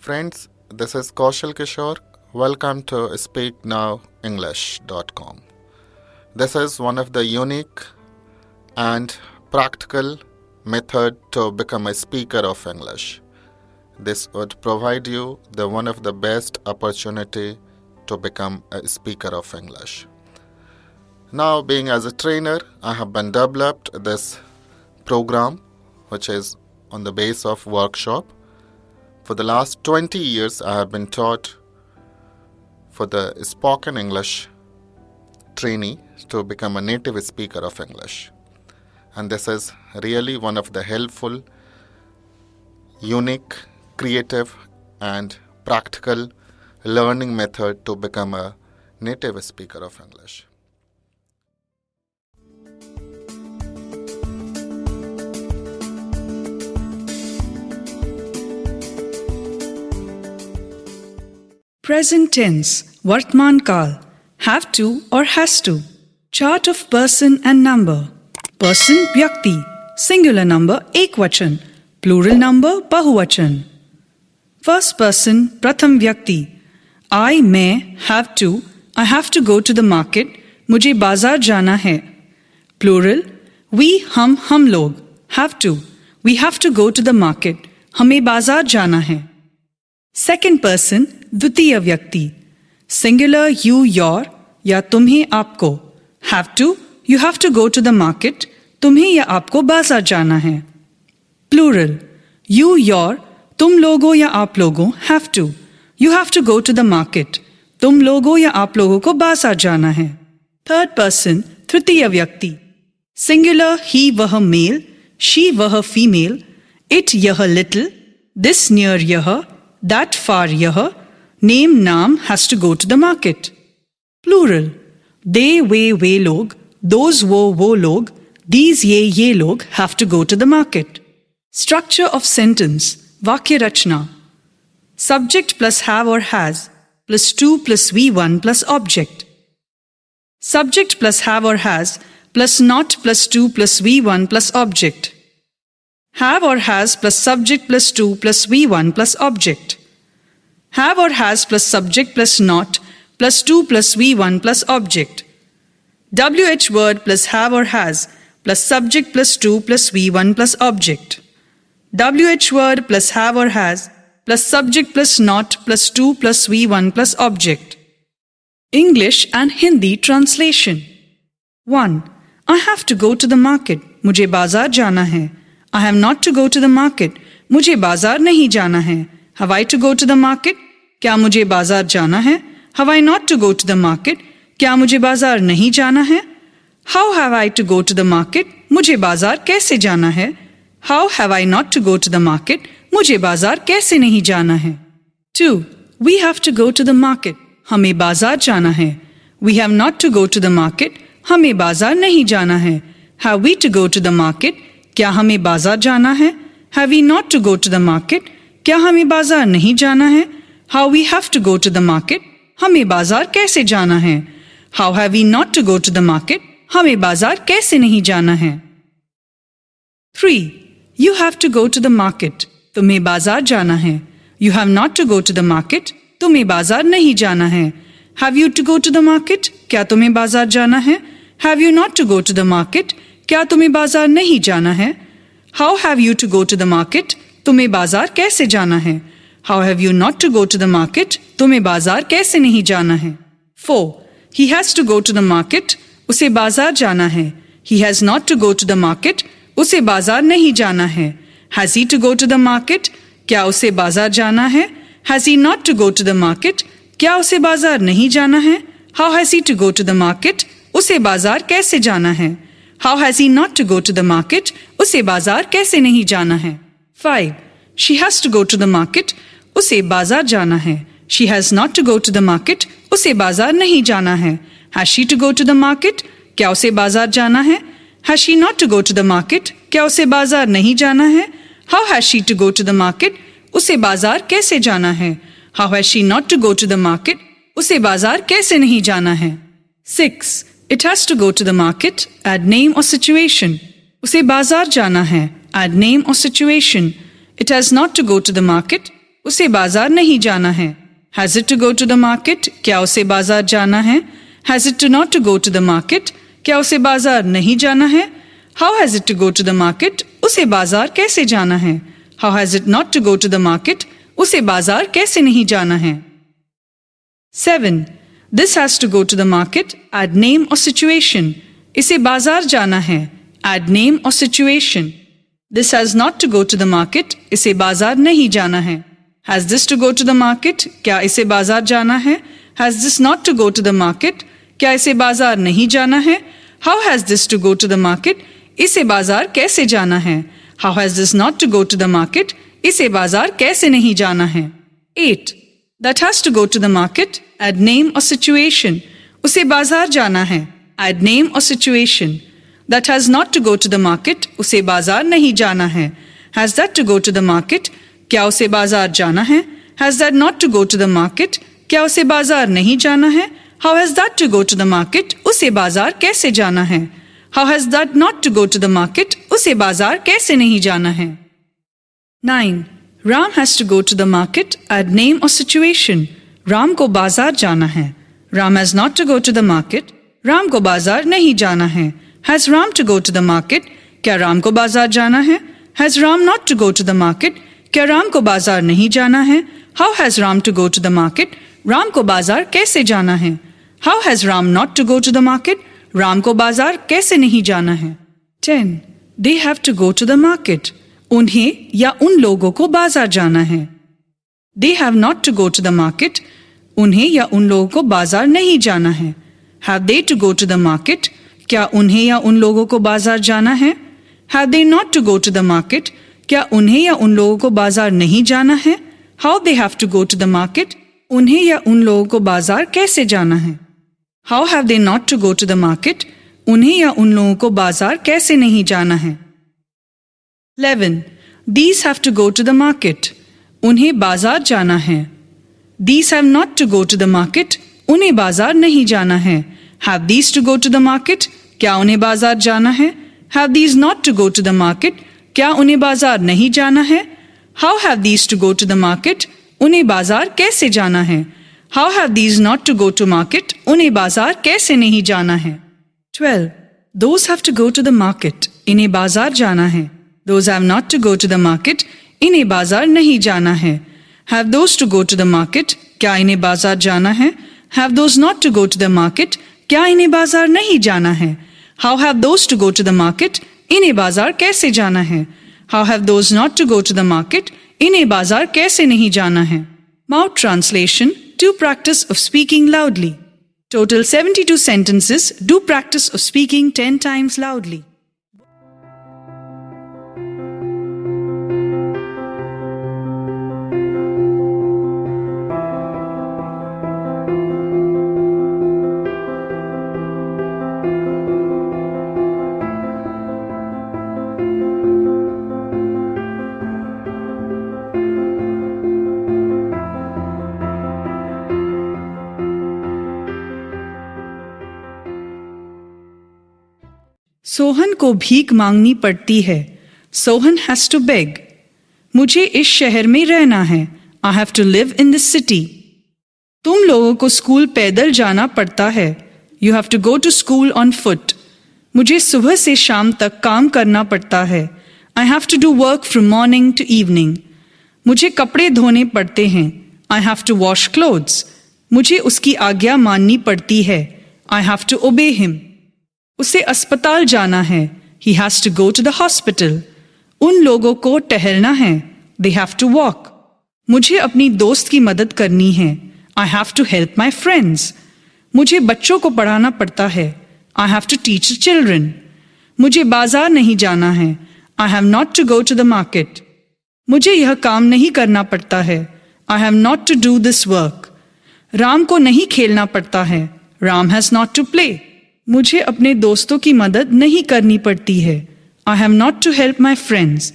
Friends, this is Kaushal Kishore. Welcome to SpeakNowEnglish.com. This is one of the unique and practical method to become a speaker of English. This would provide you one of the best opportunity to become a speaker of English. Now, being as a trainer, I have been developed this program, which is on the base of workshop. For the last 20 years, I have been taught for the spoken English trainee to become a native speaker of English. And this is really one of the helpful, unique, creative, and practical learning method to become a native speaker of English. Present tense, Vartman Kal, have to or has to. Chart of person and number. Person Vyakti, singular number Ekvachan, plural number Bahuvachan. First person Pratham Vyakti, I may have to, I have to go to the market, मुझे बाजार जाना है. Plural, we हम लोग, have to, we have to go to the market, हमें बाजार जाना है. Second person द्वितीय व्यक्ति, singular you your या तुम्हें आपको. Have to, you have to go to the market, तुम्हें या आपको बाजार जाना है. Plural, you your, तुम लोगों या आप लोगों, have to, you have to go to the market, तुम लोगों या आप लोगों को बाजार जाना है. Third person तृतीय व्यक्ति, singular he वह male, she वह female, it यह little, this near यह, that far यह, name नाम has to go to the market. Plural, they वे लोग, those वो लोग, these ये लोग have to go to the market. Structure of sentence, वाक्य रचना. Subject plus have or has, plus to plus V1 plus object. Subject plus have or has, plus not plus to plus V1 plus object. Have or has plus subject plus to plus V1 plus object. Have or has plus subject plus not plus to plus V1 plus object. WH word plus have or has plus subject plus to plus V1 plus object. WH word plus have or has plus subject plus not plus to plus V1 plus object. English and Hindi translation. 1. I have to go to the market. मुझे बाजार जाना है. I have not to go to the market. मुझे बाजार नहीं जाना है. Have I to go to the market? क्या मुझे बाजार जाना है? Have I not to go to the market? क्या मुझे बाजार नहीं जाना है? How have I to go to the market? मुझे बाजार कैसे जाना है? How have I not to go to the market? मुझे बाजार कैसे नहीं जाना है? 2. We have to go to the market. हमें बाजार जाना है. We have not to go to the market. हमें बाजार नहीं जाना है. Have we to go to the market? क्या हमें बाजार जाना है? Have we not to go to the market? क्या हमें बाजार नहीं जाना है? How we have to go to the market? हमें बाजार कैसे जाना है? How have we not to go to the market? हमें बाजार कैसे नहीं जाना है? 3. You have to go to the market. तुम्हें बाजार जाना है. You have not to go to the market. तुम्हें बाजार नहीं जाना है. Have you to go to the market? क्या तुम्हें बाजार जाना है? Have you not to go to the market? क्या तुम्हें बाजार नहीं जाना है? How have you to go to the market? तुम्हें बाजार कैसे जाना है? How have you not to go to the market? तुम्हें बाजार कैसे नहीं जाना है? 4. He has to go to the market. उसे बाजार जाना है. He has not to go to the market. उसे बाजार नहीं जाना है. Has he to go to the market? क्या उसे बाजार जाना है? Has he not to go to the market? क्या उसे बाजार नहीं जाना है? How has he to go to the market? उसे बाजार कैसे जाना है? How has he not to go to the market? उसे बाजार कैसे नहीं जाना है? 5. She has to go to the market. उसे बाजार जाना है. She has not to go to the market. उसे बाजार नहीं जाना है. Has she to go to the market? क्या उसे बाजार जाना है? Has she not to go to the market? क्या उसे बाजार नहीं जाना है? How has she to go to the market? उसे बाजार कैसे जाना है? How has she not to go to the market? उसे बाजार कैसे नहीं जाना है? 6. It has to go to the market. Add name or situation. उसे बाजार जाना है. Add name or situation. It has not to go to the market. उसे बाजार नहीं जाना है. Has it to go to the market? क्या उसे बाजार जाना है? Has it to not to go to the market? क्या उसे बाजार नहीं जाना है? How has it to go to the market? उसे बाजार कैसे जाना है? How has it not to go to the market? उसे बाजार कैसे नहीं जाना है? 7. This has to go to the market. Add name or situation. इसे बाजार जाना है. Add name or situation. This has not to go to the market. इसे बाजार नहीं जाना है. Has this to go to the market? क्या इसे बाजार जाना है? Has this not to go to the market? क्या इसे बाजार नहीं जाना है? How has this to go to the market? इसे बाजार कैसे जाना है? How has this not to go to the market? इसे बाजार कैसे नहीं जाना है? 8. That has to go to the market. Add name or situation. उसे बाजार जाना है. Add name or situation. That has not to go to the market. उसे बाजार नहीं जाना है. Has that to go to the market? क्या उसे बाजार जाना है? Has that not to go to the market? क्या उसे बाजार नहीं जाना है? How has that to go to the market? उसे बाजार कैसे जाना है? How has that not to go to the market? उसे बाजार कैसे नहीं जाना है? 9. Ram has to go to the market. Add name or situation. Ram को बाजार जाना है. Ram has not to go to the market. Ram को बाजार नहीं जाना है. Has Ram to go to the market? क्या राम को बाजार जाना है? Has Ram not to go to the market? क्या राम को बाजार नहीं जाना है? How has Ram to go to the market? Ram को बाजार कैसे जाना है? How has Ram not to go to the market? Ram को बाजार कैसे नहीं जाना है? 10. They have to go to the market. उन्हें या उन लोगों को बाजार जाना है. They have not to go to the market. उन्हें या उन लोगों को बाजार नहीं जाना है. Have they to go to the market? क्या उन्हें या उन लोगों को बाजार जाना है? Have they not to go to the market? क्या उन्हें या उन लोगों को बाजार नहीं जाना है? How they have to go to the market? उन्हें या उन लोगों को बाजार कैसे जाना है? How have they not to go to the market? उन्हें या उन लोगों को बाजार कैसे नहीं जाना है? 11. These have to go to the market. उन्हें बाजार जाना है. These have not to go to the market. उन्हें बाजार नहीं जाना है. Have these to go to the market? क्या उन्हें बाजार जाना है? Have these not to go to the market? क्या उन्हें बाजार नहीं जाना है? How have these to go to the market? उन्हें बाजार कैसे जाना है? How have these not to go to market? उन्हें बाजार कैसे नहीं जाना है? 12. Those have to go to the market. इन्हें बाजार जाना है. Those have not to go to the market. इन्हें बाजार नहीं जाना है. Have those to go to the market? क्या इन्हें बाजार जाना है? Have those not to go to the market? क्या इन्हें बाजार नहीं जाना है? How have those to go to the market? इन्हें बाजार कैसे जाना है? How have those not to go to the market? इन्हें बाजार कैसे नहीं जाना है? Mouth translation. Do practice of speaking loudly. Total 72 sentences. Do practice of speaking 10 times loudly. Sohan को भीख मांगनी पड़ती है. Sohan has to beg. मुझे इस शहर में रहना है. I have to live in this city. तुम लोगों को स्कूल पैदल जाना पड़ता है. You have to go to school on foot. मुझे सुबह से शाम तक काम करना पड़ता है. I have to do work from morning to evening. मुझे कपड़े धोने पड़ते हैं. I have to wash clothes. मुझे उसकी आज्ञा माननी पड़ती है. I have to obey him. उसे अस्पताल जाना है. He has to go to the hospital. उन लोगों को टहलना है. They have to walk. मुझे अपनी दोस्त की मदद करनी है. I have to help my friends. मुझे बच्चों को पढ़ाना पड़ता है. I have to teach the children. मुझे बाजार नहीं जाना है. I have not to go to the market. मुझे यह काम नहीं करना पड़ता है. I have not to do this work. Ram को नहीं खेलना पड़ता है. Ram has not to play. मुझे अपने दोस्तों की मदद नहीं करनी पड़ती है. I have not to help my friends.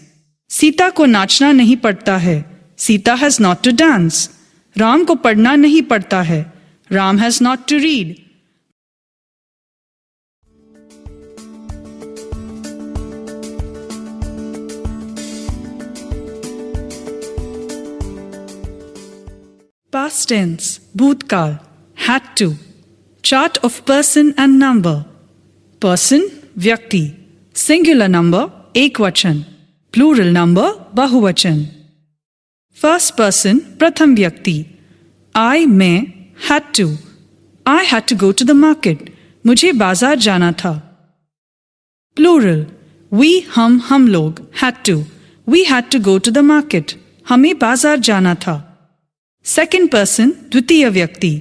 Sita को नाचना नहीं पड़ता है. Sita has not to dance. Ram को पढ़ना नहीं पड़ता है. Ram has not to read. Past tense, bhutkaal, had to. Chart of person and number. Person, vyakti. Singular number, ekvachan. Plural number, bahuvachan. First person, pratham vyakti. I, मैं, had to. I had to go to the market. मुझे बाजार जाना था. Plural, we, हम लोग, had to. We had to go to the market. हमें बाजार जाना था. Second person, द्वितीय व्यक्ति.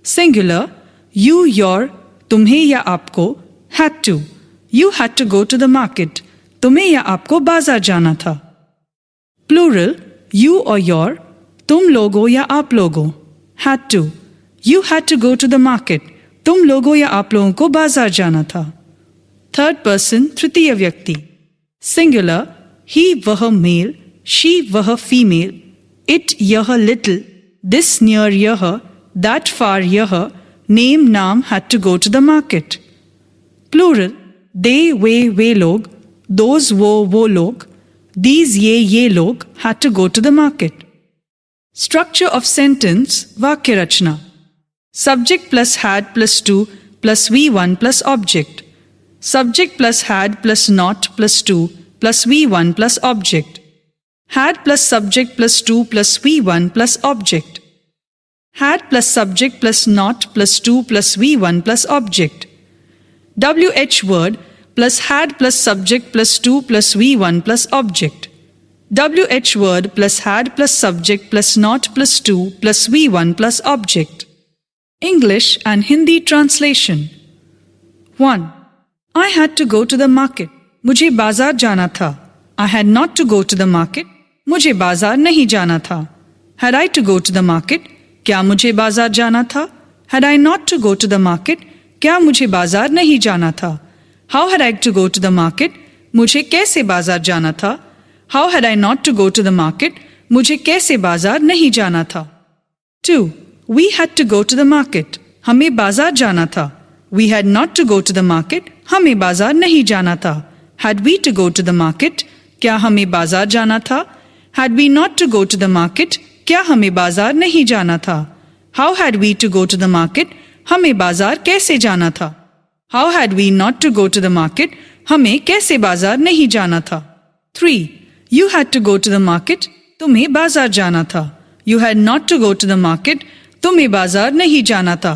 Singular, you, your, तुम्हें या आपको, had to. You had to go to the market. तुम्हें या आपको बाजार जाना था. Plural, you or your, तुम लोगों या आप लोगों, had to. You had to go to the market. तुम लोगों या आप लोगों को बाजार जाना था. Third person, तृतीय व्यक्ति. Singular, he वह male, she वह female, it यह little, this near यह, that far यह, name नाम had to go to the market. Plural, they वे लोग, those वो लोग, these ये लोग had to go to the market. Structure of sentence, वाक्य रचना. Subject plus had plus to plus V1 plus object. Subject plus had plus not plus to plus V1 plus object. Had plus subject plus to plus V1 plus object. Had plus subject plus not plus to plus V1 plus object. WH word plus had plus subject plus to plus V1 plus object. WH word plus had plus subject plus not plus to plus V1 plus object. English and Hindi translation. 1. I had to go to the market. मुझे बाजार जाना था. I had not to go to the market. मुझे बाजार नहीं जाना था. Had I to go to the market? क्या मुझे बाजार जाना था? Had I not to go to the market? क्या मुझे बाजार नहीं जाना था? How had I to go to the market? मुझे कैसे बाजार जाना था? How had I not to go to the market? मुझे कैसे बाजार नहीं जाना था? 2. We had to go to the market. हमें बाजार जाना था. We had not to go to the market. हमें बाजार नहीं जाना था. Had we to go to the market? क्या हमें बाजार जाना था? Had we not to go to the market? क्या हमें बाजार नहीं जाना था? How had we to go to the market? हमें बाजार कैसे जाना था? How had we not to go to the market? हमें कैसे बाजार नहीं जाना था? 3. You had to go to the market. तुम्हें बाजार जाना था. You had not to go to the market. तुम्हें बाजार नहीं जाना था.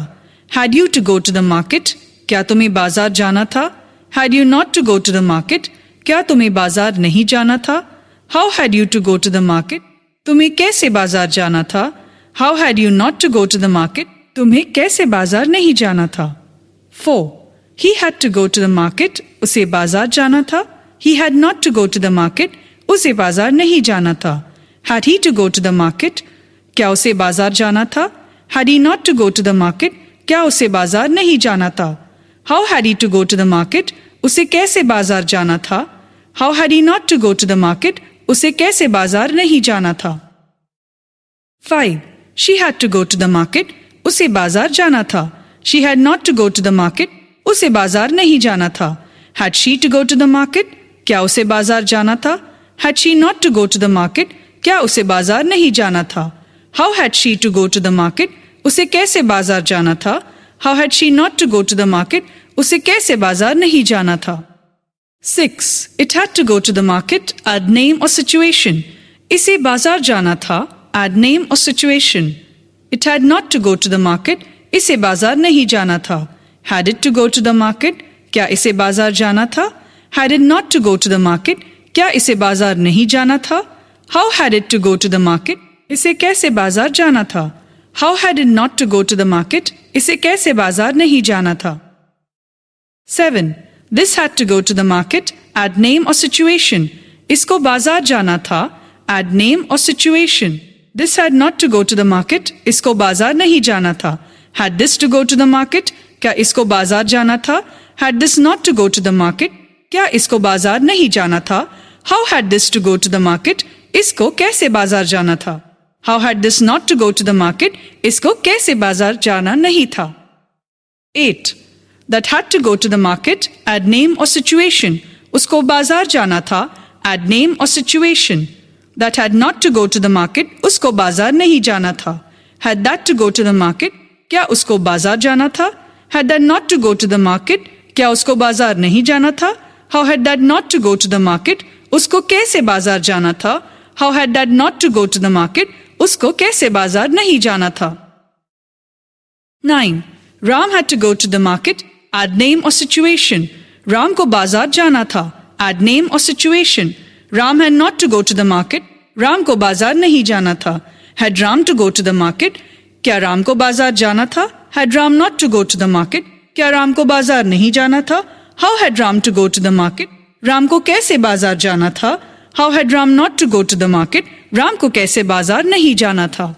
Had you to go to the market? क्या तुम्हें बाजार जाना था? Had you not to go to the market? क्या तुम्हें बाजार नहीं जाना था? How had you to go to the market? तुम्हें कैसे बाजार जाना था? How had you not to go to the market? तुम्हें कैसे बाजार नहीं जाना था? 4. He had to go to the market. उसे बाजार जाना था. He had not to go to the market. उसे बाजार नहीं जाना था. Had he to go to the market? क्या उसे बाजार जाना था? Had he not to go to the market? क्या उसे बाजार नहीं जाना था? How had he to go to the market? उसे कैसे बाजार जाना था? How had he not to go to the market? उसे कैसे बाजार नहीं जाना था? 5. She had to go to the market. उसे बाजार जाना था. She had not to go to the market. उसे बाजार नहीं जाना था. Had she to go to the market? क्या उसे बाजार जाना था? Had she not to go to the market? क्या उसे बाजार नहीं जाना था? How had she to go to the market? उसे कैसे बाजार जाना था? How had she not to go to the market? उसे कैसे बाजार नहीं जाना था? 6. It had to go to the market. Add name or situation. इसे बाजार जाना था. Add name or situation. It had not to go to the market. इसे बाजार नहीं जाना था. Had it to go to the market? क्या इसे बाजार जाना था? Had it not to go to the market? क्या इसे बाजार नहीं जाना था? How had it to go to the market? इसे कैसे बाजार जाना था? How had it not to go to the market? इसे कैसे बाजार नहीं जाना था? 7. This had to go to the market. Add name or situation. इसको बाजार जाना था. Add name or situation. This had not to go to the market. इसको बाजार नहीं जाना था. Had this to go to the market? क्या इसको बाजार जाना था? Had this not to go to the market? क्या इसको बाजार नहीं जाना था? How had this to go to the market? इसको कैसे बाजार जाना था? How had this not to go to the market? इसको कैसे बाजार जाना नहीं था? 8. That had to go to the market. Add name or situation. उसको बाजार जाना था. Add name or situation. That had not to go to the market. उसको बाजार नहीं जाना था. Had that to go to the market? क्या उसको बाजार जाना था? Had that not to go to the market? क्या उसको बाजार नहीं जाना था? How had that not to go to the market? उसको कैसे बाजार जाना था? How had that not to go to the market? उसको कैसे बाजार नहीं जाना था? 9. Ram had to go to the market. Add name or situation. Ram को बाजार जाना था. Add name or situation. Ram had not to go to the market. Ram को बाजार नहीं जाना था. Had Ram to go to the market? क्या राम को बाजार जाना था? Had Ram not to go to the market? क्या राम को बाजार नहीं जाना था? How had Ram to go to the market? Ram को कैसे बाजार जाना था? How had Ram not to go to the market? Ram को कैसे बाजार नहीं जाना था?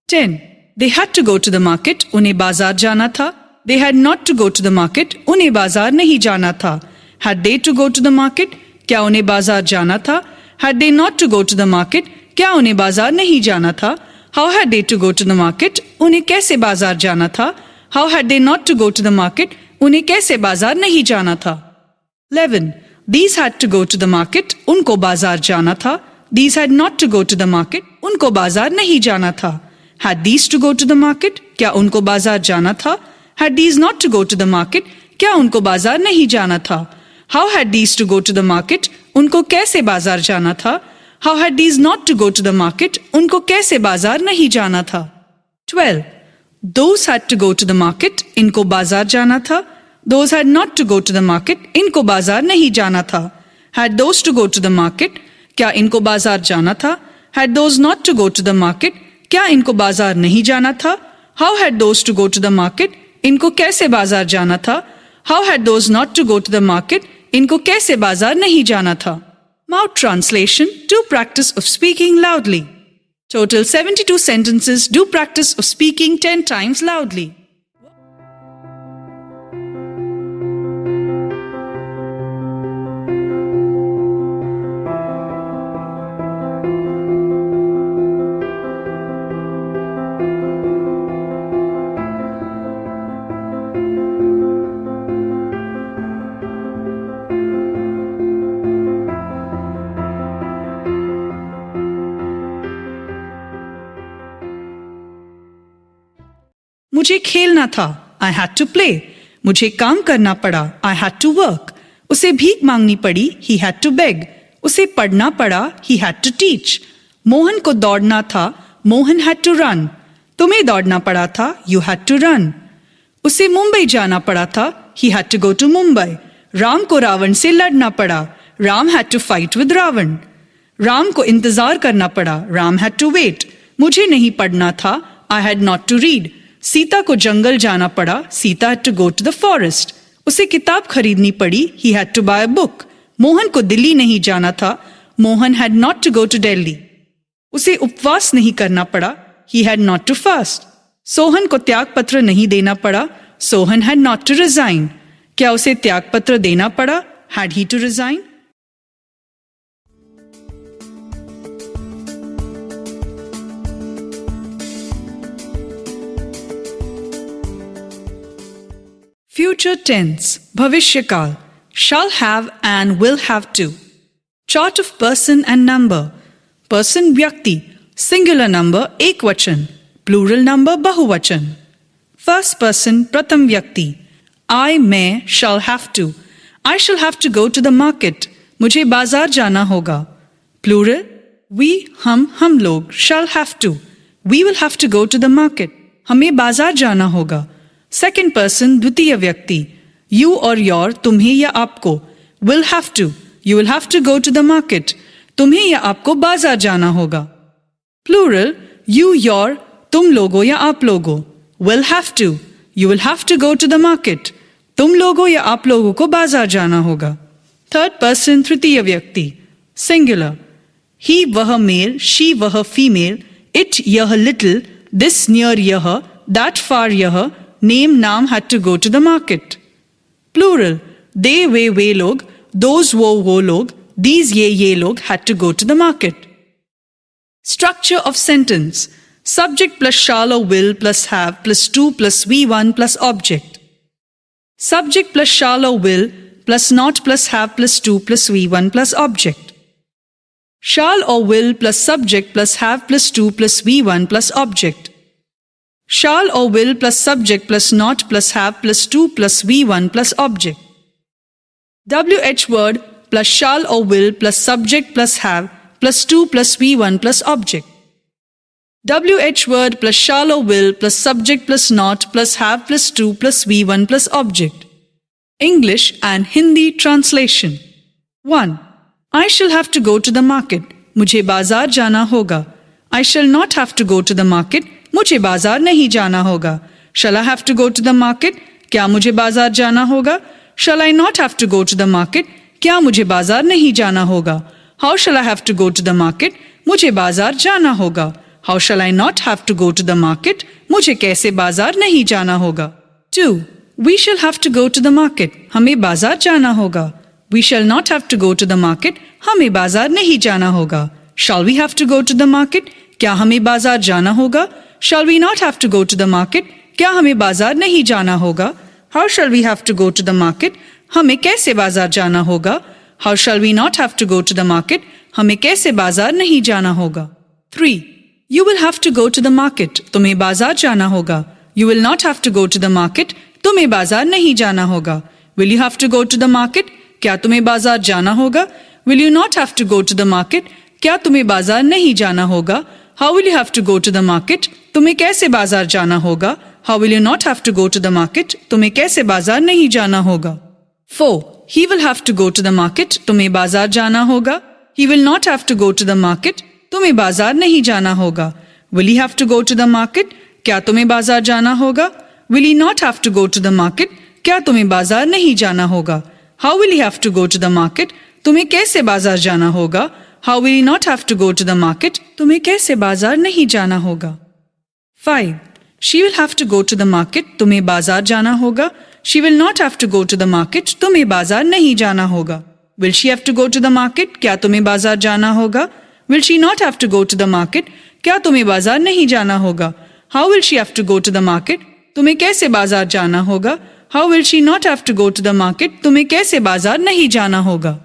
10. They had to go to the market. उन्हें बाजार जाना था. They had not to go to the market. उन्हें बाजार नहीं जाना था. Had they to go to the market? क्या उन्हें बाजार जाना था? Had they not to go to the market? क्या उन्हें बाजार नहीं जाना था? How had they to go to the market? उन्हें कैसे बाजार जाना था? How had they not to go to the market? उन्हें कैसे बाजार नहीं जाना था? 11. These had to go to the market. उनको बाजार जाना था. These had not to go to the market. उनको बाजार नहीं जाना था. Had these to go to the market? क्या उनको बाजार जाना था? Had these not to go to the market? क्या उनको बाजार नहीं जाना था? How had these to go to the market? उनको कैसे बाजार जाना था? How had these not to go to the market? उनको कैसे बाजार नहीं जाना था? 12. Those had to go to the market. इनको बाजार जाना था. Those had not to go to the market. इनको बाजार नहीं जाना था. Had those to go to the market? क्या इनको बाजार जाना था? Had those not to go to the market? क्या इनको बाजार नहीं जाना था? How had those to go to the market? इनको कैसे बाजार जाना था? How had those not to go to the market? इनको कैसे बाजार नहीं जाना था? Mouth translation. Do practice of speaking loudly. Total 72 sentences. Do practice of speaking 10 times loudly. मुझे खेलना था. I had to play. मुझे काम करना पड़ा. I had to work. उसे भीख मांगनी पड़ी. He had to beg. उसे पढ़ना पड़ा. He had to teach. Mohan को दौड़ना था. Mohan had to run. तुम्हें दौड़ना पड़ा था. You had to run. उसे मुंबई जाना पड़ा था. He had to go to Mumbai. Ram को रावण से लड़ना पड़ा. Ram had to fight with Ravan. Ram को इंतजार करना पड़ा. Ram had to wait. मुझे नहीं पढ़ना था. I had not to read. Sita को जंगल जाना पड़ा. Sita had to go to the forest. उसे किताब खरीदनी पड़ी. He had to buy a book. Mohan को दिल्ली नहीं जाना था. Mohan had not to go to Delhi. उसे उपवास नहीं करना पड़ा. He had not to fast. Sohan को त्याग पत्र नहीं देना पड़ा. Sohan had not to resign. क्या उसे त्याग पत्र देना पड़ा? Had he to resign? Future tense. भविष्य काल. Shall have and will have to. Chart of person and number. Person व्यक्ति. Singular number एकवचन. Plural number बहुवचन. First person प्रथम व्यक्ति. I मैं shall have to. I shall have to go to the market. मुझे बाजार जाना होगा. Plural. We हम लोग shall have to. We will have to go to the market. हमें बाजार जाना होगा. Second person द्वितीय व्यक्ति. You or your तुम्हें या आपको. Will have to. You will have to go to the market. तुम्हें या आपको बाजार जाना होगा. Plural. You your तुम लोगों या आप लोगों. Will have to. You will have to go to the market. तुम लोगों या आप लोगों को बाजार जाना होगा. Third person तृतीय व्यक्ति. Singular. He वह मेल. She वह फीमेल. It यह little. This near यह. That far यह. Name नाम had to go to the market. Plural. They वे लोग. Those वो लोग. These ये लोग had to go to the market. Structure of sentence. Subject plus shall or will plus have plus to plus V1 plus object. Subject plus shall or will plus not plus have plus to plus V1 plus object. Shall or will plus subject plus have plus to plus V1 plus object. Shall or will plus subject plus not plus have plus to plus V1 plus object. WH word plus shall or will plus subject plus have plus to plus V1 plus object. WH word plus shall or will plus subject plus not plus have plus to plus V1 plus object. English and Hindi translation. 1. I shall have to go to the market. मुझे बाजार जाना होगा. I shall not have to go to the market. मुझे बाजार नहीं जाना होगा. Shall I have to go to the market? क्या मुझे बाजार जाना होगा? Shall I not have to go to the market? क्या मुझे बाजार नहीं जाना होगा? How shall I have to go to the market? मुझे बाजार जाना होगा. How shall I not have to go to the market? मुझे कैसे बाजार नहीं जाना होगा. 2. We shall have to go to the market. हमें बाजार जाना होगा. We shall not have to go to the market. हमें बाजार नहीं जाना होगा. Shall we have to go to the market? क्या हमें बाजार जाना होगा? Shall we not have to go to the market? क्या हमें बाजार नहीं जाना होगा? How shall we have to go to the market? हमें कैसे बाजार जाना होगा? How shall we not have to go to the market? हमें कैसे बाजार नहीं जाना होगा? 3. You will have to go to the market. तुम्हें बाजार जाना होगा. You will not have to go to the market. तुम्हें बाजार नहीं जाना होगा. Will you have to go to the market? क्या तुम्हें बाजार जाना होगा? Will you not have to go to the market? क्या तुम्हें बाजार नहीं जाना होगा? How will you have to go to the market? तुम्हें कैसे बाजार जाना होगा? How will you not have to go to the market? तुम्हें कैसे बाजार नहीं जाना होगा? 4. He will have to go to the market. तुम्हें बाजार जाना होगा. He will not have to go to the market. तुम्हें बाजार नहीं जाना होगा. Will he have to go to the market? क्या तुम्हें बाजार जाना होगा? Will he not have to go to the market? क्या तुम्हें बाजार नहीं जाना होगा? How will he have to go to the market? तुम्हें कैसे बाजार जाना होगा? How will he not have to go to the market? तुम्हें कैसे बाजार नहीं जाना होगा? 5. She will have to go to the market. तुम्हें बाजार जाना होगा. She will not have to go to the market. तुम्हें बाजार नहीं जाना होगा. Will she have to go to the market? क्या तुम्हें बाजार जाना होगा? Will she not have to go to the market? क्या तुम्हें बाजार नहीं जाना होगा? How will she have to go to the market? तुम्हें कैसे बाजार जाना होगा? How will she not have to go to the market? तुम्हें कैसे बाजार नहीं जाना होगा?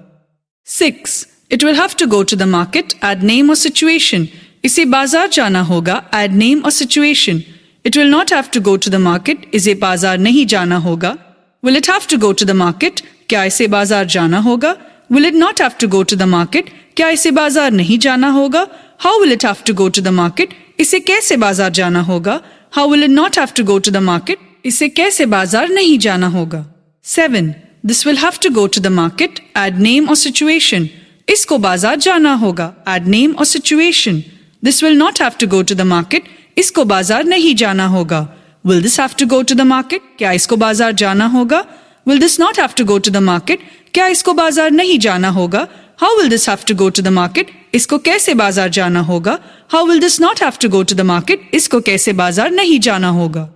6. It will have to go to the market. Add name or situation. इसे बाजार जाना होगा. Add name or situation. It will not have to go to the market. इसे बाजार नहीं जाना होगा. Will it have to go to the market? क्या इसे बाजार जाना होगा? Will it not have to go to the market? क्या इसे बाजार नहीं जाना होगा? How will it have to go to the market? इसे कैसे बाजार जाना होगा? How will it not have to go to the market? इसे कैसे बाजार नहीं जाना होगा? 7. This will have to go to the market. Add name or situation. इसको बाजार जाना होगा. Add name or situation. This will not have to go to the market. इसको बाजार नहीं जाना होगा. Will this have to go to the market? क्या इसको बाजार जाना होगा? Will this not have to go to the market? क्या इसको बाजार नहीं जाना होगा? How will this have to go to the market? इसको कैसे बाजार जाना होगा? How will this not have to go to the market? इसको कैसे बाजार नहीं जाना होगा?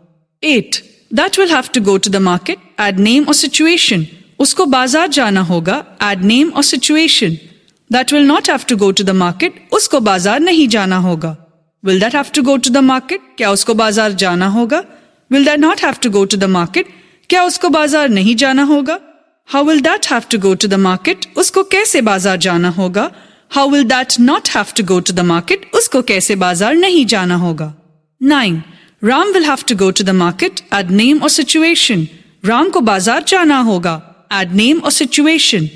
8. That will have to go to the market. Add name or situation. उसको बाजार जाना होगा. Add name or situation. That will not have to go to the market. उसको बाजार नहीं जाना होगा. Will that have to go to the market? क्या उसको बाजार जाना होगा? Will that not have to go to the market? क्या उसको बाजार नहीं जाना होगा? How will that have to go to the market? उसको कैसे बाजार जाना होगा? How will that not have to go to the market? उसको कैसे बाजार नहीं जाना होगा? 9. Ram will have to go to the market. Add name or situation. Ram को बाजार जाना होगा. Add name or situation.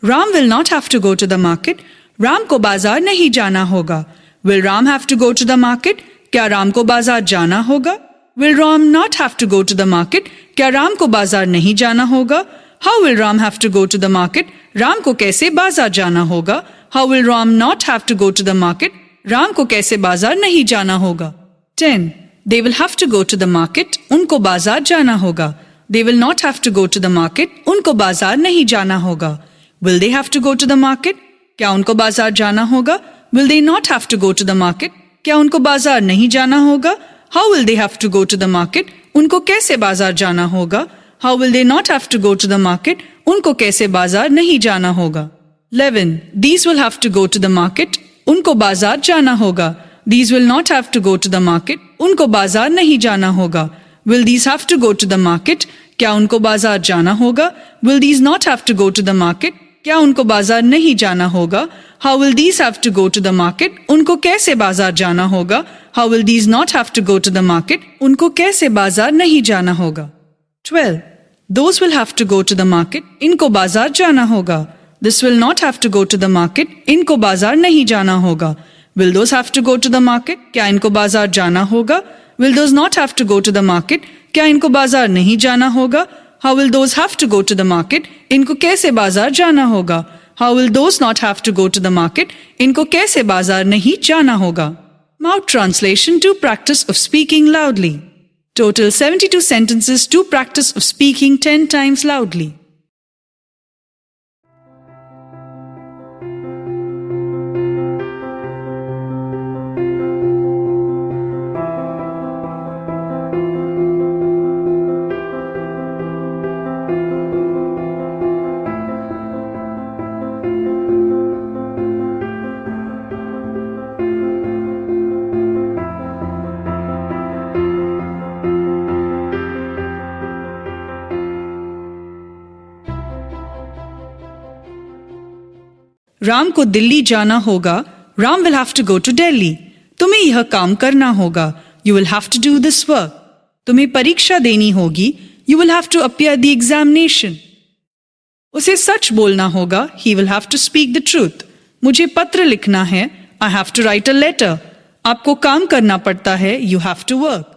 Ram will not have to go to the market. Ram को बाजार नहीं जाना होगा. Will Ram have to go to the market? क्या राम को बाजार जाना होगा? Will Ram not have to go to the market? क्या राम को बाजार नहीं जाना होगा? How will Ram have to go to the market? Ram को कैसे बाजार जाना होगा? How will Ram not have to go to the market? Ram को कैसे बाजार नहीं जाना होगा? 10. They will have to go to the market. उनको बाजार जाना होगा. They will not have to go to the market. उनको बाजार नहीं जाना होगा. Will they have to go to the market? क्या उनको बाजार जाना होगा? Will they not have to go to the market? क्या उनको बाजार नहीं जाना होगा? How will they have to go to the market? उनको कैसे बाजार जाना होगा? How will they not have to go to the market? उनको कैसे बाजार नहीं जाना होगा? 11. These will have to go to the market. उनको बाजार जाना होगा. These will not have to go to the market. उनको बाजार नहीं जाना होगा. Will these have to go to the market? क्या उनको बाजार जाना होगा? Will these not have to go to the market? क्या उनको बाजार नहीं जाना होगा? How will these have to go to the market? उनको कैसे बाजार जाना होगा? How will these not have to go to the market? उनको कैसे बाजार नहीं जाना होगा? 12. Those will have to go to the market. इनको बाजार जाना होगा. This will not have to go to the market. इनको बाजार नहीं जाना होगा. Will those have to go to the market? क्या इनको बाजार जाना होगा? Will those not have to go to the market? क्या इनको बाजार नहीं जाना होगा? How will those have to go to the market? इनको कैसे बाजार जाना होगा? How will those not have to go to the market? इनको कैसे बाजार नहीं जाना होगा? Mouth translation to practice of speaking loudly. Total 72 sentences to practice of speaking 10 times loudly. Ram को दिल्ली जाना होगा. Ram will have to go to Delhi. तुम्हें यह काम करना होगा. You will have to do this work. तुम्हें परीक्षा देनी होगी. You will have to appear the examination. उसे सच बोलना होगा. He will have to speak the truth. मुझे पत्र लिखना है. I have to write a letter. आपको काम करना पड़ता है. You have to work.